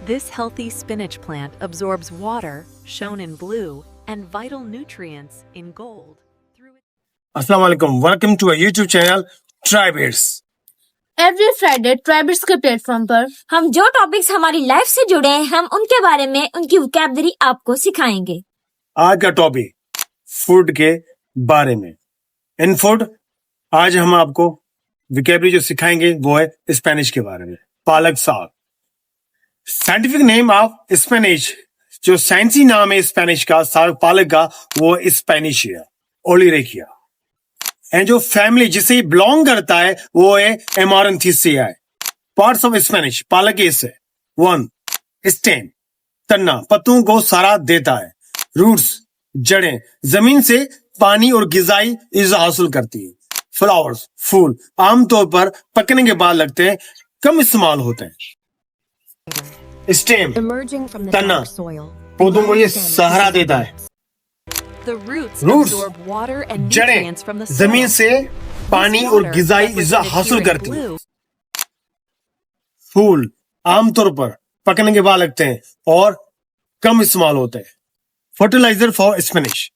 This healthy spinach plant absorbs water, shown in blue, and vital nutrients in gold. Assalamu alaikum. Welcome to our YouTube channel, Tribits. Every Friday Tribits के platform पर हम जो topics हमारी life से जुड़े हैं हम उनके बारे में उनकी वोकैबुलरी आपको सिखाएंगे। आज का टॉपिक फूड के बारे में। इन फूड आज हम आपको वोकैबुलरी जो सिखाएंगे वो है स्पेनिश के बारे में। पालक साग, साइंटिफिक नेम ऑफ स्पेनिश, जो साइंसी नाम है स्पेनिश का साग पालक का, वो स्पेनिश है, ओलिरेकिया। एंड जो फैमिली जिसे बिलोंग करता है वो है एमारंथीसिया। पार्ट्स ऑफ स्पेनिश पालक है। 1. स्टेम, तना, पत्तों को सहारा देता है। रूट्स, जड़ें, जमीन से पानी और गिजाई इज़्ज़ा हासिल करती है। फ्लावर्स, फूल, आमतौर पर पकने के बाद लगते हैं, कम इस्तेमाल होते हैं। स्टेम, तना, पौधों को ये सहारा देता है। The roots Roots, absorb water and जड़ें, nutrients from the soil. जमीन से पानी This और water, गिजाई इज़्ज़ा represented हासिल here in करती है। blue, फूल आमतौर पर पकने के बाद लगते हैं और कम इस्तेमाल होते हैं। Fertiliser for spinach,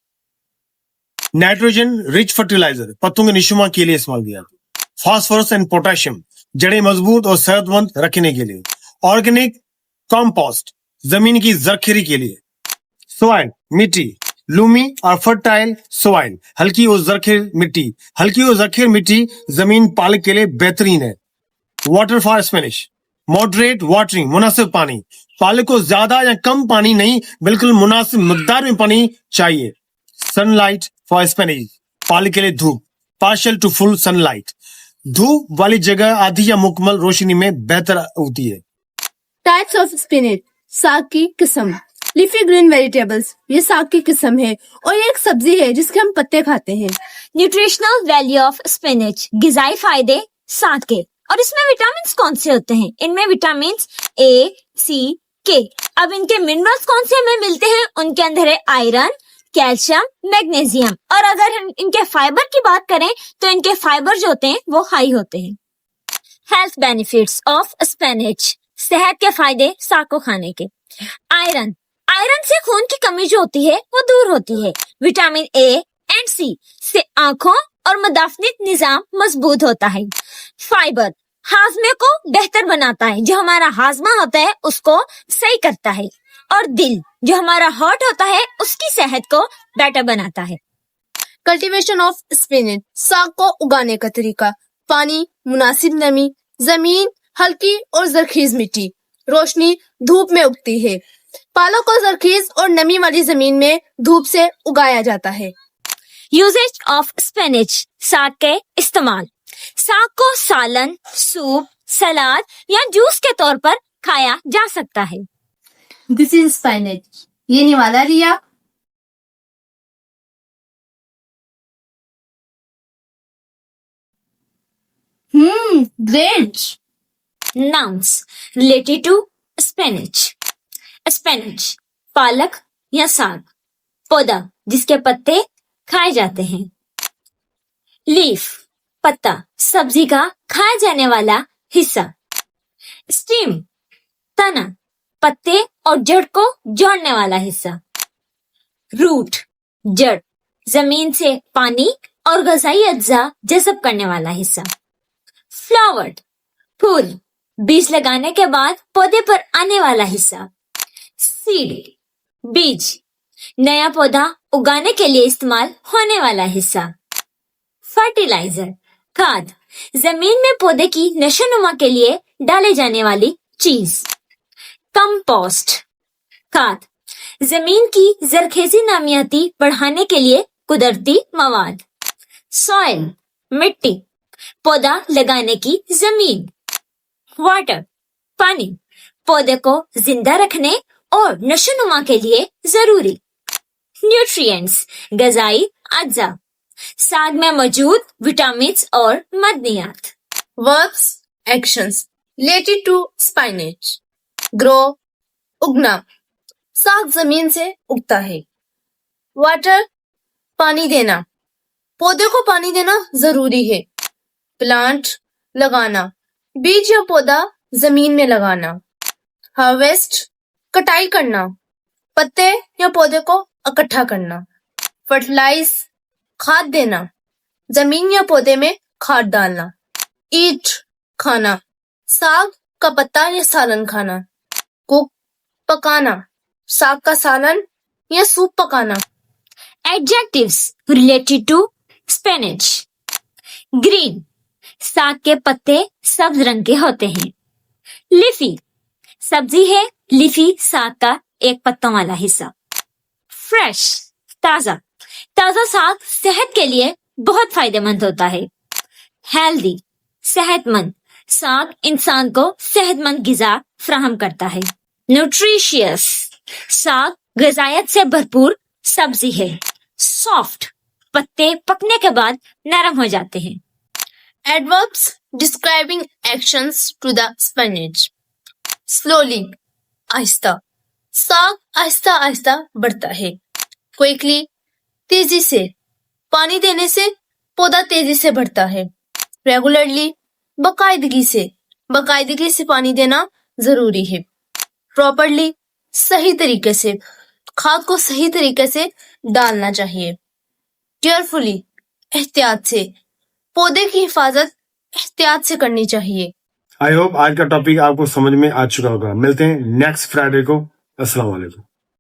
nitrogen rich fertiliser, पत्तों के निशुमा के लिए इस्तेमाल किया जाता है। फास्फोरस एंड पोटेशियम, जड़ें मजबूत और सेहतमंद रखने के लिए। ऑर्गेनिक कंपोस्ट, जमीन की जरखेरी के लिए। सॉइल, मिट्टी, लूमी और फर्टाइल सॉइल, हल्की और जरखेर मिट्टी। हल्की और जरखेर मिट्टी जमीन पालक के लिए बेहतरीन है। Water for Spanish, moderate watering, मुनासिब पानी। पालक को ज्यादा या कम पानी नहीं, बिल्कुल मुनासिब मकदार में पानी चाहिए। सनलाइट फॉर स्पेनिश, पालक के लिए धूप, पार्शियल टू फुल सनलाइट, धूप वाली जगह आधी या मुकम्मल रोशनी में बेहतर होती है। टाइप्स ऑफ स्पिनच, साग की किस्म। लीफी ग्रीन वेजिटेबल्स, ये साग की किस्म है और ये एक सब्जी है जिसके हम पत्ते खाते हैं। न्यूट्रिशनल वैल्यू ऑफ स्पिनच, गिजाई फायदे साग के। और इसमें विटामिन कौन से होते हैं? इनमें विटामिन ए, सी, के। अब इनके मिनरल्स कौन से हमें मिलते हैं? उनके अंदर है आयरन, कैल्शियम, मैग्नीशियम। और अगर हम इनके फाइबर की बात करें तो इनके फाइबर जो होते हैं वो हाई होते हैं। हेल्थ बेनिफिट्स ऑफ स्पिनच, सेहत के फायदे साग को खाने के। आयरन, आयरन से खून की कमी जो होती है वो दूर होती है। विटामिन ए एंड सी से आंखों और मदाफनित निजाम मजबूत होता है। फाइबर, हाजमे को बेहतर बनाता है, जो हमारा हाजमा होता है उसको सही करता है। और दिल, जो हमारा हार्ट होता है उसकी सेहत को बेटर बनाता है। कल्टीवेशन ऑफ स्पिनच, साग को उगाने का तरीका। पानी, मुनासिब नमी, जमीन हल्की और जरखीज मिट्टी, रोशनी, धूप में उगती है। पालक को जरखीज और नमी वाली जमीन में धूप से उगाया जाता है। यूजेज ऑफ स्पिनच, साग के इस्तेमाल। साग को सालन, सूप, सलाद या जूस के तौर पर खाया जा सकता है। दिस इज स्पिनच, ये निवाला Riya. Great. Nouns related to spinach. Spinach, पालक या साग, पौधा जिसके पत्ते खाए जाते हैं। लीफ, पत्ता, सब्जी का खाया जाने वाला हिस्सा। स्टीम, तना, पत्ते और जड़ को जोड़ने वाला हिस्सा। रूट, जड़, जमीन से पानी और ग़िज़ाई अज्जा जज़ब करने वाला हिस्सा। फ्लावर, फूल, बीज लगाने के बाद पौधे पर आने वाला हिस्सा। सीड, बीज, नया पौधा उगाने के लिए इस्तेमाल होने वाला हिस्सा। फर्टिलाइजर, खाद, जमीन में पौधे की नशोनुमा के लिए डाले जाने वाली चीज। कंपोस्ट, खाद, जमीन की जरखेजी नामियाती बढ़ाने के लिए कुदरती मवाद। सॉइल, मिट्टी, पौधा लगाने की जमीन। वाटर, पानी, पौधे को जिंदा रखने और नशोनुमा के लिए जरूरी। न्यूट्रिएंट्स, ग़िज़ाई अज्जा, साग में मौजूद विटामिन और मदनियात। Verbs, actions related to spinach. Grow, उगना, साग जमीन से उगता है। वाटर, पानी देना, पौधे को पानी देना जरूरी है। प्लांट, लगाना, बीज या पौधा जमीन में लगाना। हार्वेस्ट कटाई करना, पत्ते या पौधे को इकट्ठा करना। फर्टिलाइज खाद देना, जमीन या पौधे में खाद डालना। ईट खाना, साग का पत्ता या सालन खाना। कुक पकाना, साग का सालन या सूप पकाना। Adjectives related to spinach. Green, साग के पत्ते सब्ज रंग के होते हैं। Leafy, सब्जी है, लीफी साग का एक पत्तों वाला हिस्सा। Fresh, ताजा, ताजा साग सेहत के लिए बहुत फायदेमंद होता है। Healthy, सेहतमंद, साग इंसान को सेहतमंद गिजा फ्राहम करता है। Nutritious, साग ग़िज़ायत से भरपूर सब्जी है। Soft, पत्ते पकने के बाद नरम हो जाते हैं। Adverbs describing actions to the spinach. Slowly, आहिस्ता, साग आहिस्ता आहिस्ता बढ़ता है। Quickly, तेजी से, पानी देने से पौधा तेजी से बढ़ता है। Regularly, बाकायदगी से पानी देना जरूरी है। Properly, सही तरीके से, खाद को सही तरीके से डालना चाहिए। Carefully, एहतियात से, पौधे की हिफाजत एहतियात से करनी चाहिए। आई होप आज का टॉपिक आपको समझ में आ चुका होगा। मिलते हैं नेक्स्ट फ्राइडे को। अस्सलाम वालेकुम।